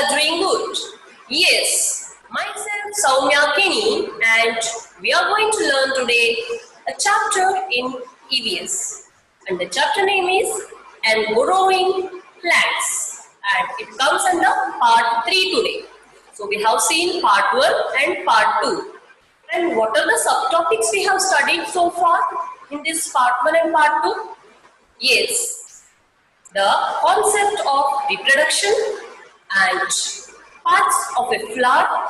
are doing good. Yes, myself Soumya Kenny, and we are going to learn today a chapter in EVS. And the chapter name is And Growing Plants. And it comes under part 3 today. So we have seen part 1 and part 2. And what are the subtopics we have studied so far in this part 1 and part 2? Yes, the concept of reproduction and parts of a flower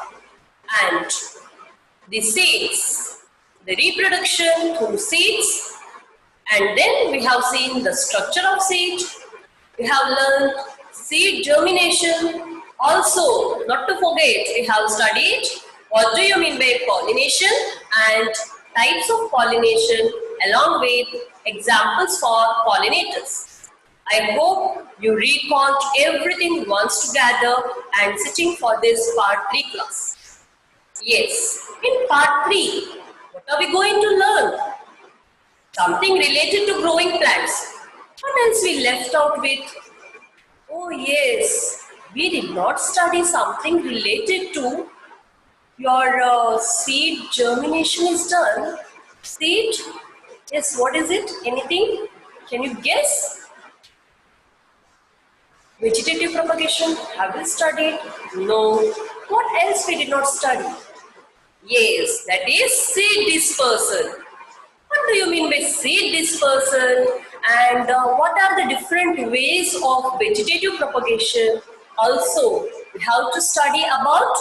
and the seeds, the reproduction through seeds, and then we have seen the structure of seed. We have learned seed germination. Also, not to forget, we have studied what do you mean by pollination and types of pollination along with examples for pollinators. I hope you recalled everything once together and sitting for this part 3 class. Yes, in part 3, what are we going to learn? Something related to growing plants. What else we left out with? Oh yes, we did not study something related to your seed germination is done. Seed? Yes, what is it? Anything? Can you guess? Vegetative propagation, have we studied? No. What else we did not study? Yes, that is seed dispersal. What do you mean by seed dispersal? And what are the different ways of vegetative propagation? Also, we have to study about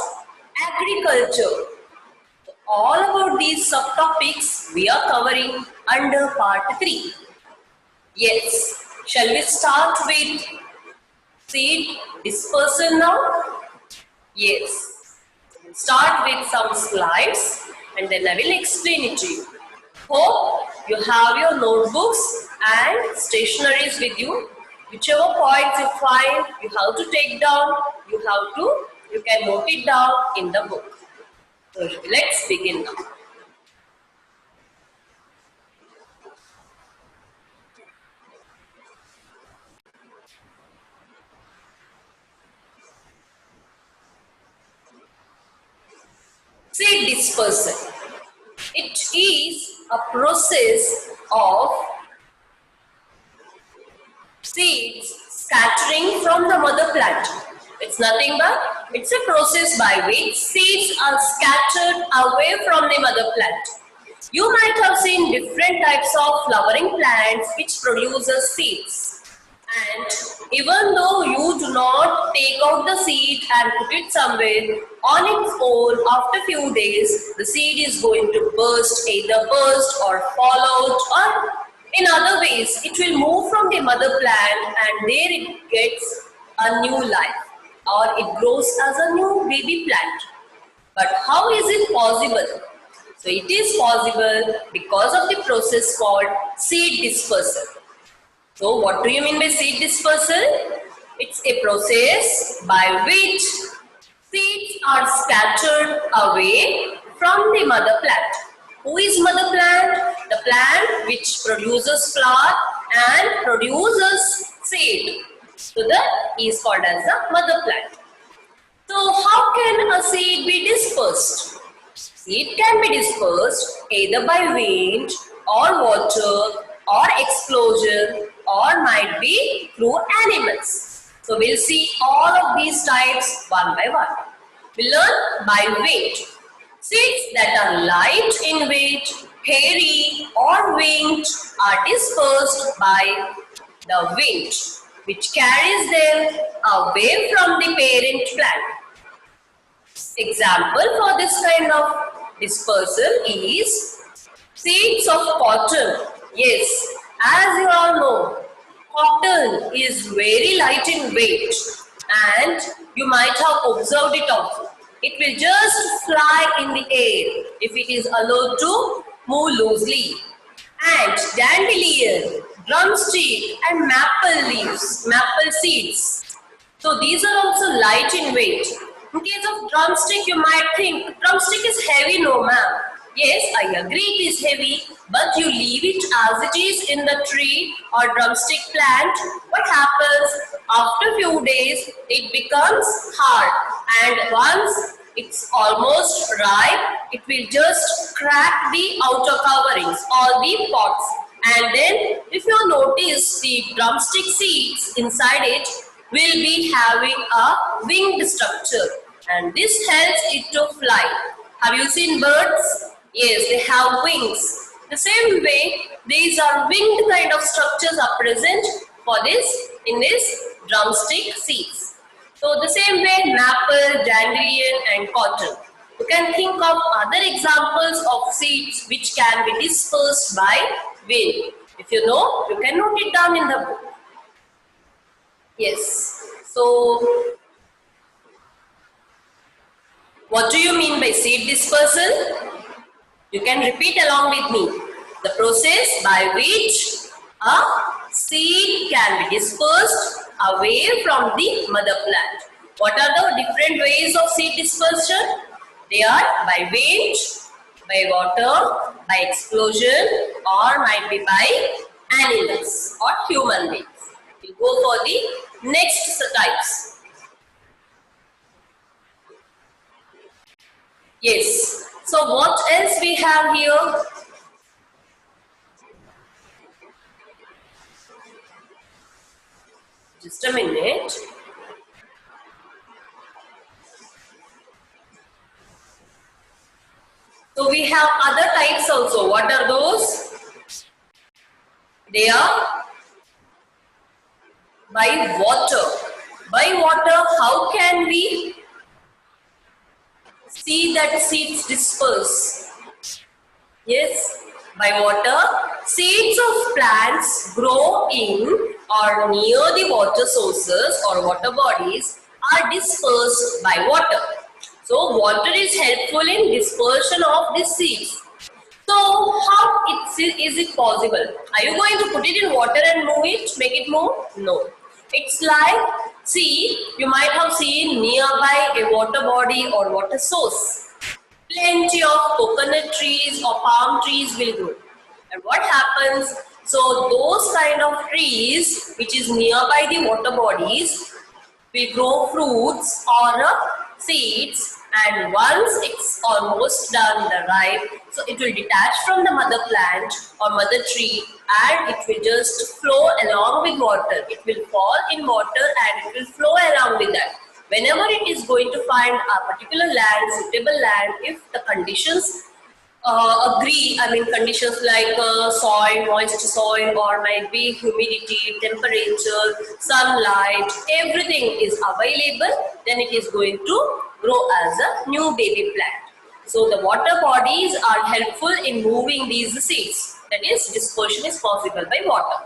agriculture. All about these subtopics we are covering under part 3. Yes, shall we start with seed dispersal now? Yes, we'll start with some slides and then I will explain it to you. Hope you have your notebooks and stationaries with you. Whichever points you find, you have to take down, you can note it down in the book. So let's begin now. Seed dispersal. It is a process of seeds scattering from the mother plant. It's nothing but it's a process by which seeds are scattered away from the mother plant. You might have seen different types of flowering plants which produces seeds. And even though you do not take out the seed and put it somewhere, on its own, after few days, the seed is going to either burst or fall out, or in other ways, it will move from the mother plant and there it gets a new life or it grows as a new baby plant. But how is it possible? So it is possible because of the process called seed dispersal. So what do you mean by seed dispersal? It's a process by which seeds are scattered away from the mother plant. Who is mother plant? The plant which produces flower and produces seed. So that is called as the mother plant. So how can a seed be dispersed? Seed can be dispersed either by wind or water or explosion or might be through animals. So we'll see all of these types one by one. We'll learn by weight. Seeds that are light in weight, hairy or winged are dispersed by the wind, which carries them away from the parent plant. Example for this kind of dispersal is seeds of cotton. Yes, as you all know, cotton is very light in weight and you might have observed it also. It will just fly in the air if it is allowed to move loosely. And dandelion, drumstick and maple seeds. So these are also light in weight. In case of drumstick, you might think drumstick is heavy. No ma'am. Yes, I agree it is heavy, but you leave it as it is in the tree or drumstick plant. What happens? After few days, it becomes hard, and once it's almost ripe, it will just crack the outer coverings or the pods. And then, if you notice, the drumstick seeds inside it will be having a winged structure, and this helps it to fly. Have you seen birds? Yes, they have wings. The same way, these are winged kind of structures are present for this in this drumstick seeds. So the same way, maple, dandelion, and cotton. You can think of other examples of seeds which can be dispersed by wind. If you know, you can note it down in the book. Yes. So, what do you mean by seed dispersal? You can repeat along with me. The process by which a seed can be dispersed away from the mother plant. What are the different ways of seed dispersion? They are by wind, by water, by explosion, or might be by animals or human beings. We'll go for the next types. Yes. So what else we have here? Just a minute. So we have other types also. What are those? They are by water. By water, how can we see that seeds disperse? Yes, by water. Seeds of plants grow in or near the water sources or water bodies are dispersed by water. So, water is helpful in dispersion of the seeds. So, how is it possible? Are you going to put it in water and move it, make it move? No. It's like, see, you might have seen nearby a water body or water source. Plenty of coconut trees or palm trees will grow. And what happens? So, those kind of trees which is nearby the water bodies will grow fruits or seeds, and once it's almost done the ripe, so it will detach from the mother plant or mother tree and it will just flow along with water. It will fall in water and it will flow around with that. Whenever it is going to find a particular land, suitable land, if the conditions agree, conditions like soil, moist soil, or might be humidity, temperature, sunlight, everything is available, then it is going to grow as a new baby plant. So the water bodies are helpful in moving these seeds. That is, dispersion is possible by water.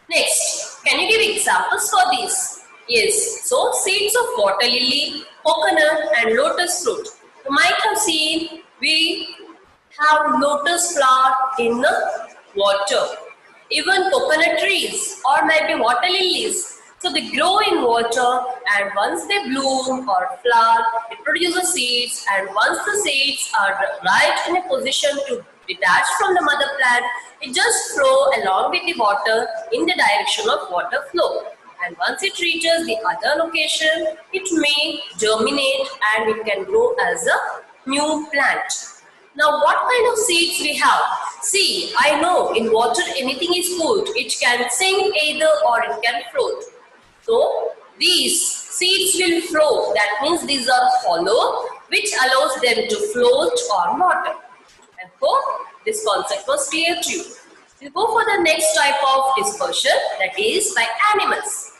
Next, can you give examples for this? Yes, so seeds of water lily, coconut and lotus fruit. You might have seen we have lotus flower in the water. Even coconut trees or maybe water lilies. So they grow in water and once they bloom or flower, it produces seeds, and once the seeds are right in a position to detach from the mother plant, it just flow along with the water in the direction of water flow. And once it reaches the other location, it may germinate and it can grow as a new plant. Now, what kind of seeds we have? See, I know in water anything is put. It can sink either or it can float. So, these seeds will float. That means these are hollow, which allows them to float on water. I hope this concept was clear to you. We'll go for the next type of dispersion, that is by animals.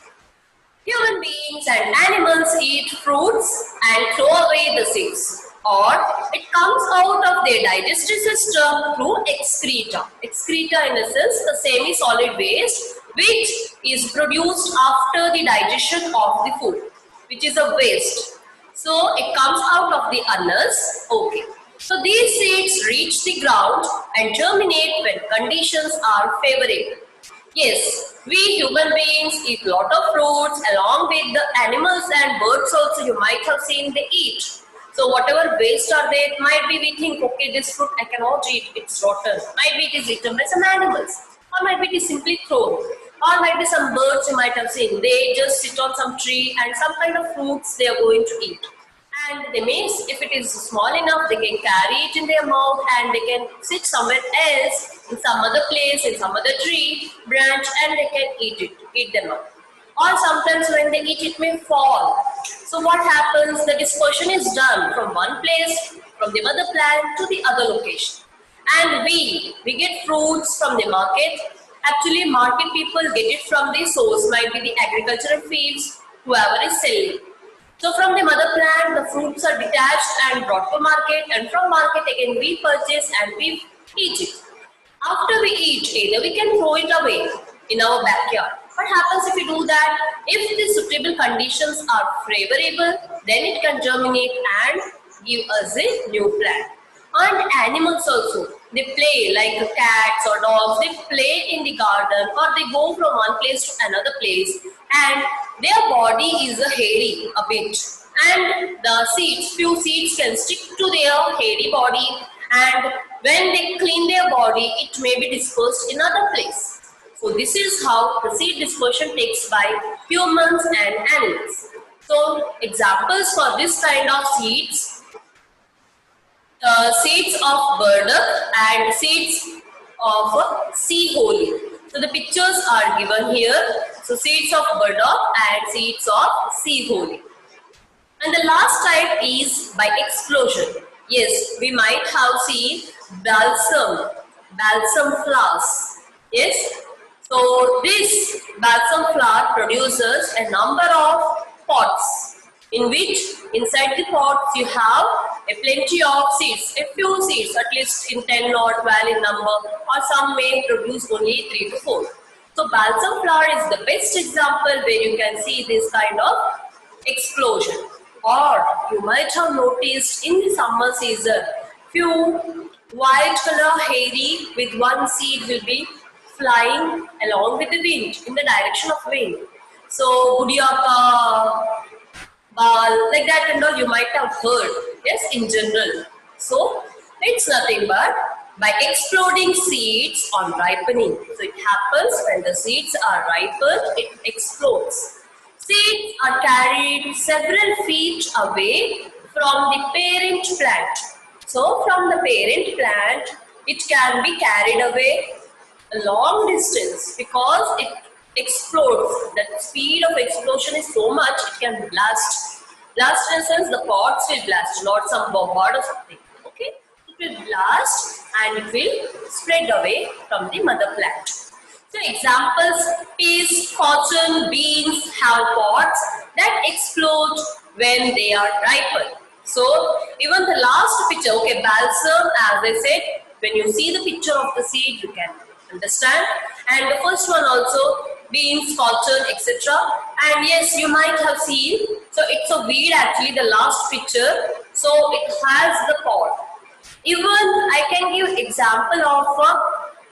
Human beings and animals eat fruits and throw away the seeds, or it comes out of their digestive system through excreta. Excreta in a sense the semi-solid waste which is produced after the digestion of the food, which is a waste. So it comes out of the anus. Okay. So these seeds reach the ground and germinate when conditions are favorable. Yes, we human beings eat lot of fruits along with the animals and birds also. You might have seen they eat. So whatever waste are there, might be we think, okay, this fruit I cannot eat, it's rotten. Might be it is eaten by some animals, or might be it is simply thrown, or might be some birds you might have seen. They just sit on some tree and some kind of fruits they are going to eat. And they may, if it is small enough, they can carry it in their mouth and they can sit somewhere else, in some other place, in some other tree, branch, and they can eat them up. Or sometimes when they eat, it may fall. So what happens, the dispersion is done from one place, from the mother plant to the other location. And we get fruits from the market. Actually, market people get it from the source, might be the agricultural fields, whoever is selling. So from the mother plant, the fruits are detached and brought to market, and from market again we purchase and we eat it. After we eat, either we can throw it away in our backyard. What happens if we do that? If the suitable conditions are favorable, then it can germinate and give us a new plant. And animals also, they play like cats or dogs, they play in the garden or they go from one place to another place, and their body is hairy a bit, and the seeds, few seeds can stick to their hairy body, and when they clean their body, it may be dispersed in other place. So this is how the seed dispersion takes by humans and animals. So examples for this kind of seeds, seeds of burdock and seeds of sea holly. So the pictures are given here. So seeds of burdock and seeds of sea holly. And the last type is by explosion. Yes, we might have seen balsam flowers. Yes. So this balsam flower produces a number of pods, in which inside the pods you have a plenty of seeds, a few seeds, at least in 10 or 12 in number, or some may produce only 3 to 4. So balsam flower is the best example where you can see this kind of explosion. Or you might have noticed in the summer season, few white color hairy with one seed will be flying along with the wind, in the direction of wind. So Budiaka, ball, like that and all you might have heard, yes, in general. So it's nothing but by exploding seeds on ripening. So it happens when the seeds are ripened, it explodes. Seeds are carried several feet away from the parent plant. So from the parent plant, it can be carried away a long distance because it explodes. The speed of explosion is so much, it can blast. Blast in a sense, the pods will blast, not some bombard or something. Okay, it will blast and it will spread away from the mother plant. So examples, peas, cotton, beans have pods that explode when they are ripened. So even the last picture, okay, balsam, as I said, when you see the picture of the seed, you can understand. And the first one also, beans, cotton, etc. And yes, you might have seen, so it's a weed actually, the last picture. So it has the pod. Even I can give example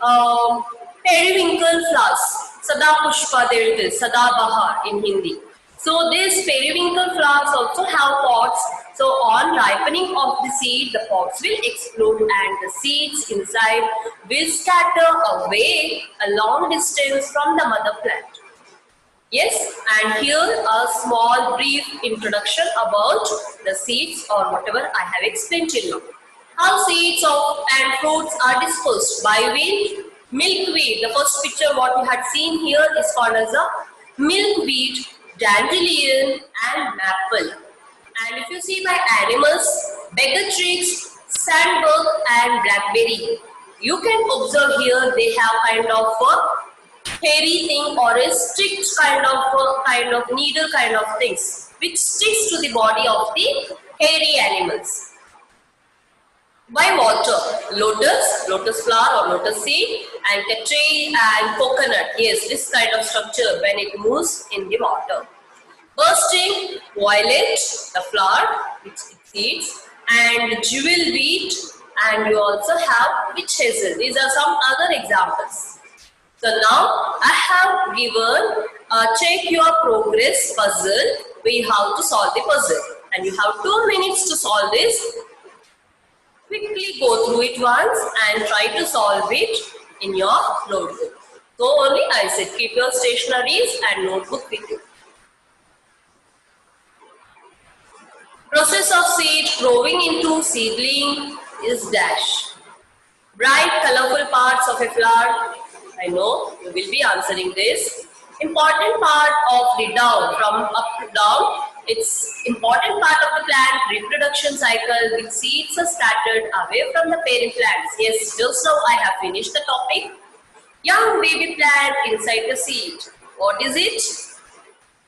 of periwinkle flowers, Sada Pushpa, there it is, Sada Bahar in Hindi. So these periwinkle flowers also have pods. So on ripening of the seed, the pods will explode and the seeds inside will scatter away a long distance from the mother plant. Yes, and here a small brief introduction about the seeds or whatever I have explained till now. How seeds of and fruits are dispersed by wind. Milkweed, the first picture what you had seen here is called as a milkweed, dandelion and maple. And if you see by animals, bellatrix, sandbug and blackberry, you can observe here they have kind of a hairy thing or a strict kind of needle kind of things which sticks to the body of the hairy animals. By water, lotus flower or lotus seed, and catray and coconut. Yes, this kind of structure when it moves in the water. Bursting, violet, the flower, which it seeds, and jewel wheat, and you also have witch hazel. These are some other examples. So now I have given a check your progress puzzle. We have to solve the puzzle. and you have 2 minutes to solve this. Quickly go through it once and try to solve it in your notebook. So only I said keep your stationaries and notebook with you. Process of seed growing into seedling is dash. Bright colorful parts of a flower. I know you will be answering this. Important part of the down, from up to down. It's important part of the plant reproduction cycle with seeds are scattered away from the parent plants. Yes, just now I have finished the topic. Young baby plant inside the seed. What is it?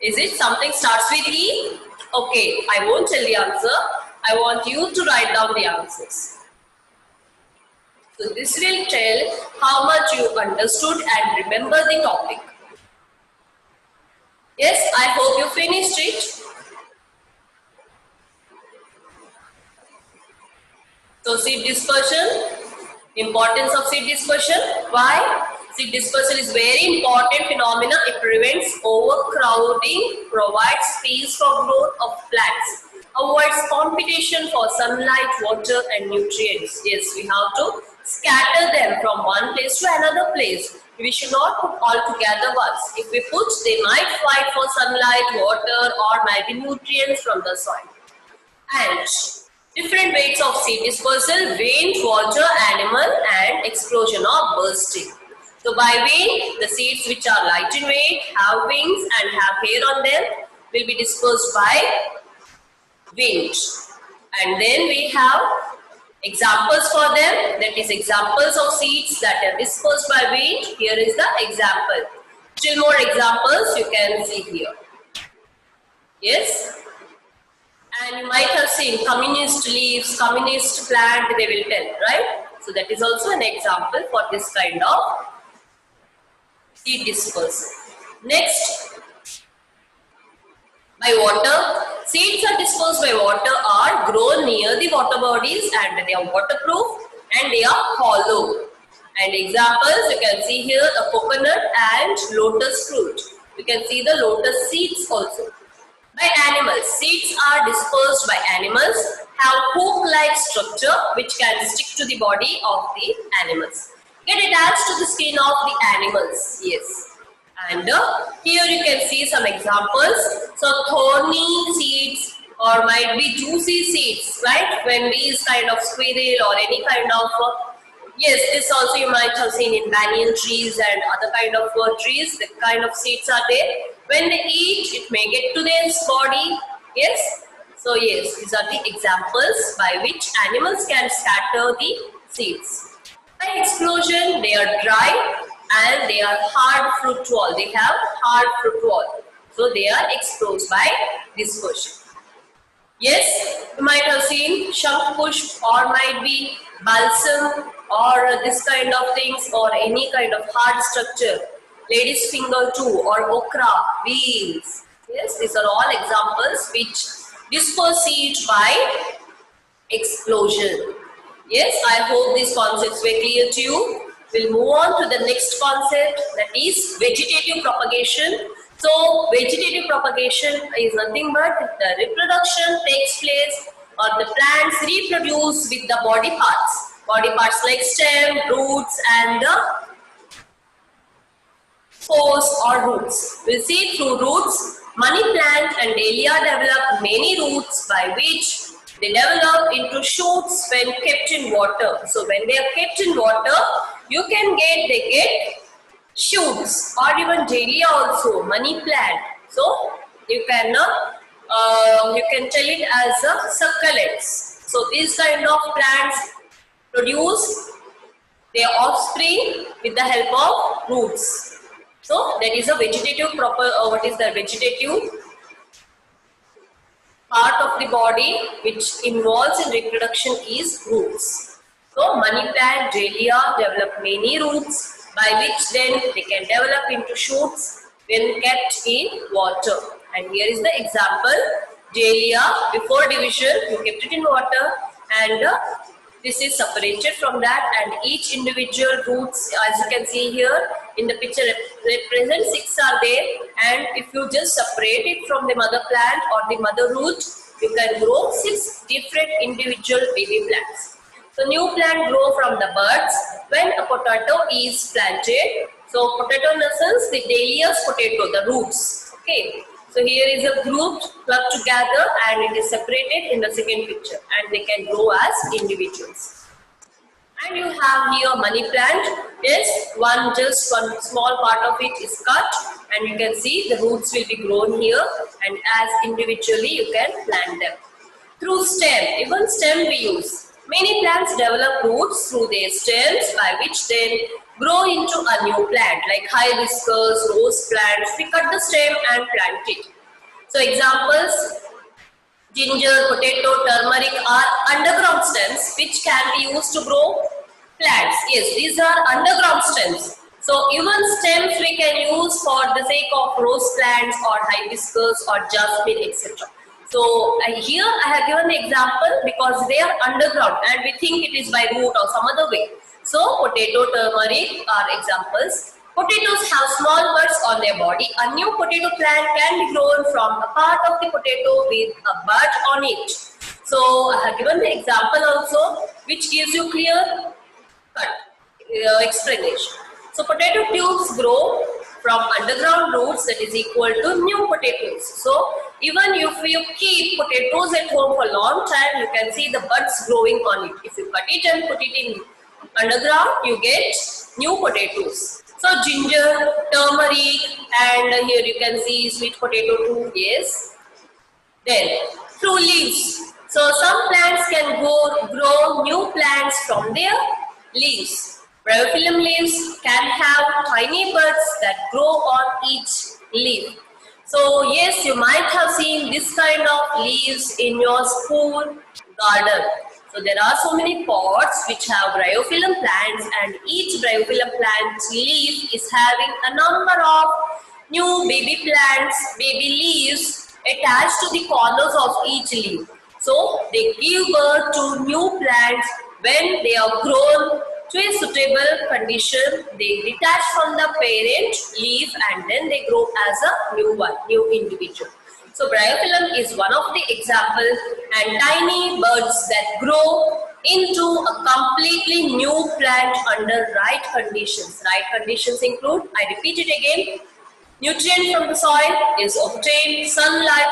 Is it something starts with E? Okay, I won't tell the answer. I want you to write down the answers. So this will tell how much you understood and remember the topic. Yes, I hope you finished it. So seed dispersion, importance of seed dispersion. Why? Seed dispersal is very important phenomena. It prevents overcrowding, provides space for growth of plants, avoids competition for sunlight, water and nutrients. Yes, we have to scatter them from one place to another place. We should not put all together once. If we put, they might fight for sunlight, water or might be nutrients from the soil. And different weights of seed dispersal: wind, water, animal and explosion or bursting. So by wind, the seeds which are light in weight, have wings and have hair on them will be dispersed by wind. And then we have examples for them, that is examples of seeds that are dispersed by wind. Here is the example. Still more examples you can see here. Yes. And you might have seen communist leaves, communist plant, they will tell, right? So that is also an example for this kind of seed dispersal. Next, by water. Seeds are dispersed by water are grown near the water bodies and they are waterproof and they are hollow. And examples you can see here, a coconut and lotus fruit. You can see the lotus seeds also. By animals, seeds are dispersed by animals, have hook-like structure which can stick to the body of the animals. Get attached to the skin of the animals. Yes. And here you can see some examples. So thorny seeds or might be juicy seeds, right? When these kind of squirrel or any kind of, yes, this also you might have seen in banyan trees and other kind of trees, the kind of seeds are there. When they eat, it may get to their body. Yes. So yes, these are the examples by which animals can scatter the seeds. By explosion, they are dry and they are hard fruit wall. They have hard fruit wall. So they are exposed by dispersion. Yes, you might have seen shank push or might be balsam or this kind of things or any kind of hard structure. Lady's finger too or okra, beans. Yes, these are all examples which disperse seed by explosion. Yes, I hope these concepts were clear to you. We'll move on to the next concept, that is vegetative propagation. So vegetative propagation is nothing but the reproduction takes place or the plants reproduce with the body parts. Body parts like stem, roots and the spores or roots. We'll see through roots. Money plant and dahlia develop many roots by which they develop into shoots when kept in water. So when they are kept in water, they get shoots or even dahlia also, money plant. So you can tell it as a succulents. So these kind of plants produce their offspring with the help of roots. So that is a vegetative what is the vegetative part of the body which involves in reproduction is roots. So money plant, dahlia develop many roots by which then they can develop into shoots when kept in water. And here is the example, dahlia before division you kept it in water and this is separated from that, and each individual roots, as you can see here in the picture, represent 6 are there, and if you just separate it from the mother plant or the mother root, you can grow 6 different individual baby plants. So new plant grow from the buds when a potato is planted. So potato in the sense the dahlia's potato, the roots. Okay. So here is a group clubbed together and it is separated in the second picture and they can grow as individuals. And you have here money plant. Yes, just one small part of it is cut and you can see the roots will be grown here and as individually you can plant them. Through stem, even stem we use. Many plants develop roots through their stems by which then grow into a new plant like hibiscus, rose plants. We cut the stem and plant it. So examples, ginger, potato, turmeric are underground stems which can be used to grow plants. Yes, these are underground stems. So even stems we can use for the sake of rose plants or hibiscus or jasmine, etc. So here I have given the example because they are underground and we think it is by root or some other way. So potato, turmeric are examples. Potatoes have small buds on their body. A new potato plant can be grown from a part of the potato with a bud on it. So I have given the example also which gives you clear cut explanation. So potato tubes grow from underground roots that is equal to new potatoes. So even if you keep potatoes at home for a long time, you can see the buds growing on it. If you cut it and put it in underground, you get new potatoes. So ginger, turmeric, and here you can see sweet potato too. Yes. Then through leaves. So some plants can grow new plants from their leaves. Bryophyllum leaves can have tiny buds that grow on each leaf. So yes, you might have seen this kind of leaves in your school garden. So there are so many pots which have bryophyllum plants and each bryophyllum plant leaf is having a number of new baby plants, baby leaves attached to the corners of each leaf. So they give birth to new plants when they are grown to a suitable condition. They detach from the parent leaf and then they grow as a new one, new individual. So bryophyllum is one of the examples and tiny buds that grow into a completely new plant under right conditions. Right conditions include, I repeat it again, nutrient from the soil is obtained, sunlight,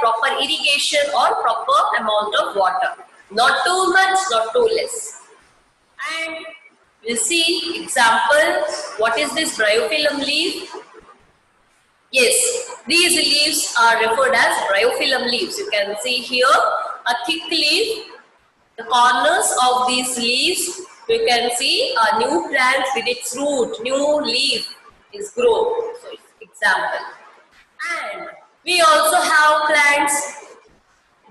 proper irrigation or proper amount of water. Not too much, not too less. And we'll see example, what is this bryophyllum leaf? Yes, these leaves are referred as bryophyllum leaves. You can see here a thick leaf. The corners of these leaves, you can see a new plant with its root, new leaf is grown. So, example. And we also have plants,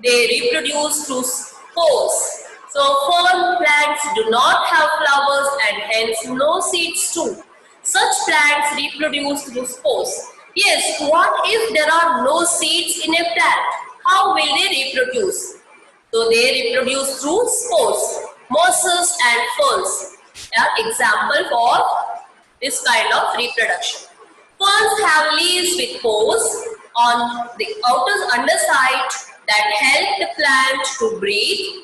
they reproduce through spores. So fern plants do not have flowers and hence no seeds too. Such plants reproduce through spores. Yes, what if there are no seeds in a plant? How will they reproduce? So they reproduce through spores, mosses and ferns. Example for this kind of reproduction. Ferns have leaves with pores on the outer underside that help the plant to breathe.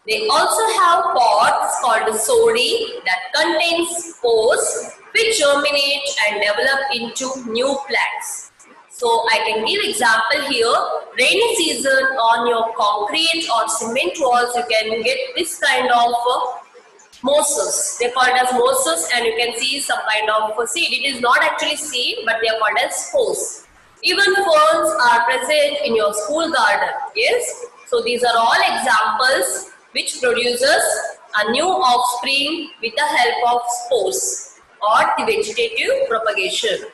They also have pods called sodi that contains spores which germinate and develop into new plants. So I can give example here, rainy season on your concrete or cement walls you can get this kind of mosses. They are called as mosses and you can see some kind of seed. It is not actually seed but they are called as spores. Even ferns are present in your school garden. Yes. So these are all examples which produces a new offspring with the help of spores or the vegetative propagation.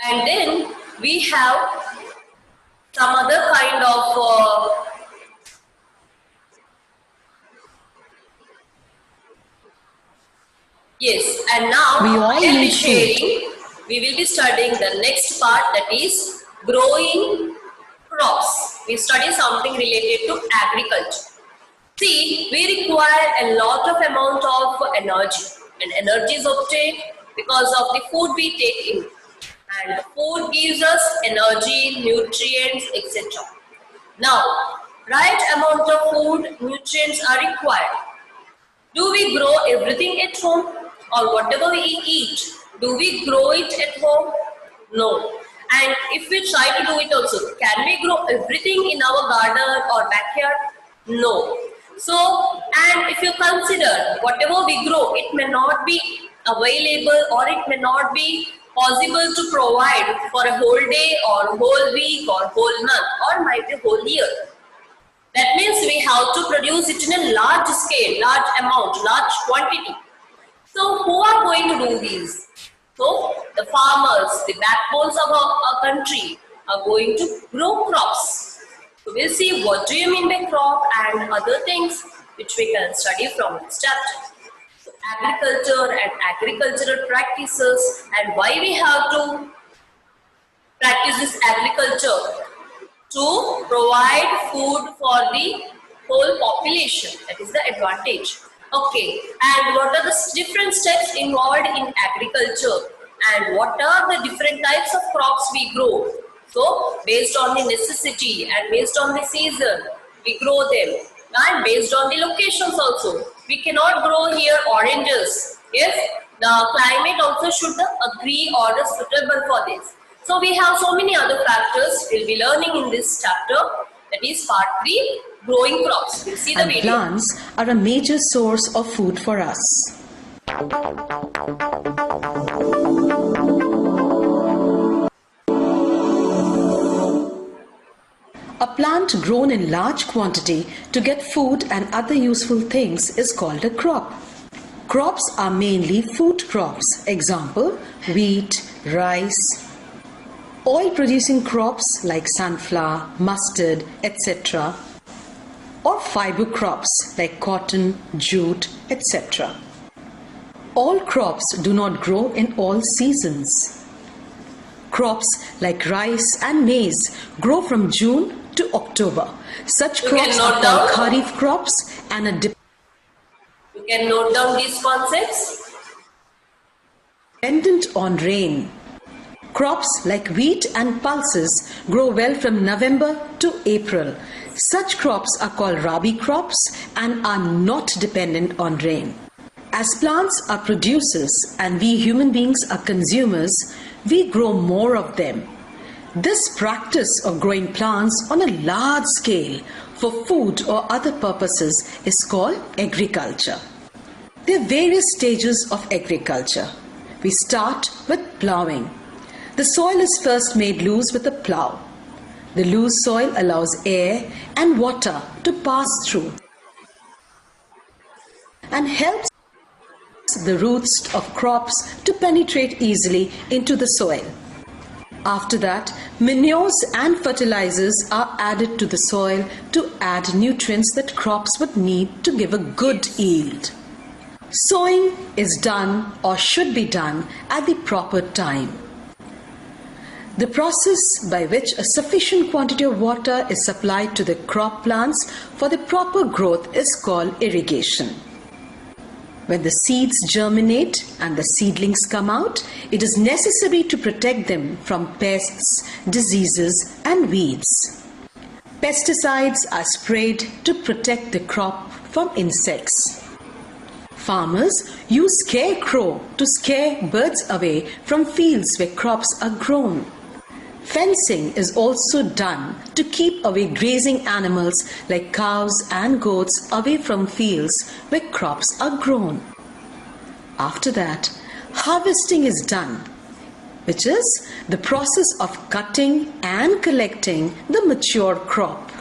And then we have some other kind of yes, and now we will be studying the next part, that is growing crops. We study something related to agriculture. See, we require a lot of amount of energy, and energy is obtained because of the food we take in. And the food gives us energy, nutrients, etc. Now, right amount of food, nutrients are required. Do we grow everything at home, or whatever we eat? Do we grow it at home? No. And if we try to do it also, can we grow everything in our garden or backyard? No. So, and if you consider whatever we grow, it may not be available, or it may not be possible to provide for a whole day or whole week or whole month or might be whole year. That means we have to produce it in a large scale, large amount, large quantity. So who are going to do these? So the farmers, the backbones of our country, are going to grow crops. So we'll see what do you mean by crop and other things which we can study from this chapter. So agriculture and agricultural practices, and why we have to practice this agriculture: to provide food for the whole population. That is the advantage. Okay, and what are the different steps involved in agriculture, and what are the different types of crops we grow? So, based on the necessity and based on the season, we grow them, and based on the locations also. We cannot grow here oranges if the climate also should agree or is suitable for this. So we have so many other factors we'll be learning in this chapter, that is part 3, growing crops. We'll see the video. Plants are a major source of food for us. A plant grown in large quantity to get food and other useful things is called a crop. Crops are mainly food crops. Example, wheat, rice. Oil-producing crops like sunflower, mustard, etc. Or fiber crops like cotton, jute, etc. All crops do not grow in all seasons. Crops like rice and maize grow from June to October. Such crops are called kharif crops and you can note down these concepts. Dependent on rain. Crops like wheat and pulses grow well from November to April. Such crops are called rabi crops and are not dependent on rain. As plants are producers and we human beings are consumers, we grow more of them. This practice of growing plants on a large scale for food or other purposes is called agriculture. There are various stages of agriculture. We start with ploughing. The soil is first made loose with a plough. The loose soil allows air and water to pass through and helps the roots of crops to penetrate easily into the soil. After that, manures and fertilizers are added to the soil to add nutrients that crops would need to give a good yield. Sowing is done or should be done at the proper time. The process by which a sufficient quantity of water is supplied to the crop plants for the proper growth is called irrigation. When the seeds germinate and the seedlings come out, it is necessary to protect them from pests, diseases and weeds. Pesticides are sprayed to protect the crop from insects. Farmers use scarecrow to scare birds away from fields where crops are grown. Fencing is also done to keep away grazing animals like cows and goats away from fields where crops are grown. After that, harvesting is done, which is the process of cutting and collecting the mature crop.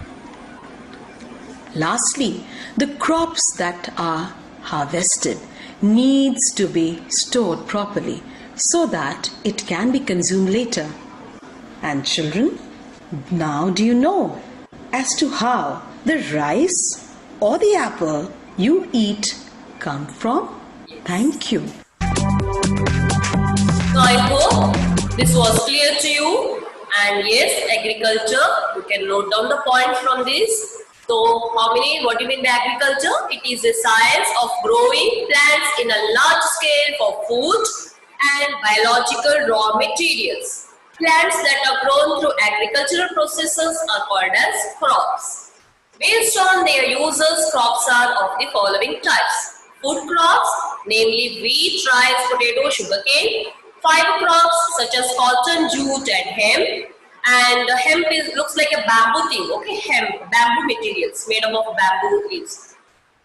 Lastly, the crops that are harvested needs to be stored properly so that it can be consumed later. And children, now do you know as to how the rice or the apple you eat come from? Thank you. So I hope this was clear to you. And yes, agriculture, you can note down the points from this. So what do you mean by agriculture? It is a science of growing plants in a large scale for food and biological raw materials. Plants that are grown through agricultural processes are called as crops. Based on their uses, crops are of the following types. Food crops, namely wheat, rice, potato, sugarcane. Fiber crops such as cotton, jute and hemp. And hemp looks like a bamboo thing, okay? Hemp, bamboo materials made up of bamboo leaves.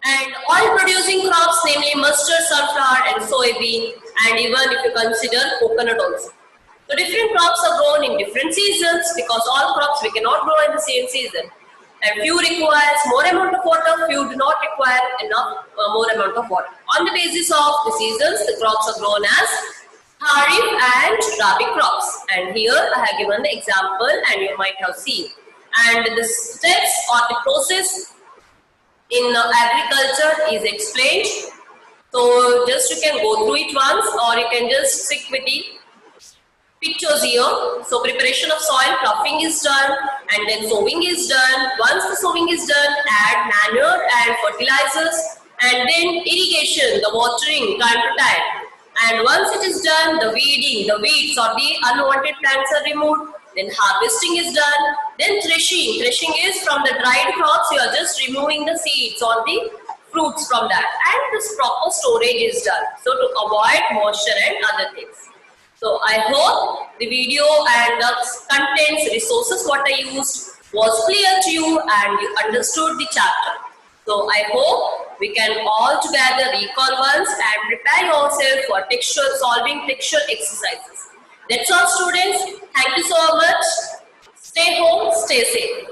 And oil producing crops, namely mustard, sunflower and soybean, and even if you consider coconut also. So different crops are grown in different seasons because all crops we cannot grow in the same season. And few requires more amount of water, few do not require enough more amount of water. On the basis of the seasons, the crops are grown as Kharif and Rabi crops. And here I have given the example and you might have seen. And the steps or the process in agriculture is explained. So just you can go through it once or you can just stick with the pictures here. So preparation of soil, ploughing is done and then sowing is done. Once the sowing is done, add manure and fertilizers and then irrigation, the watering time to time. And once it is done, the weeding, the weeds or the unwanted plants are removed. Then harvesting is done. Then threshing. Threshing is from the dried crops, you are just removing the seeds or the fruits from that. And this proper storage is done. So to avoid moisture and other things. So I hope the video and the contents, resources what I used was clear to you and you understood the chapter. So I hope we can all together recall once and prepare yourself for solving textual exercises. That's all students. Thank you so much. Stay home, stay safe.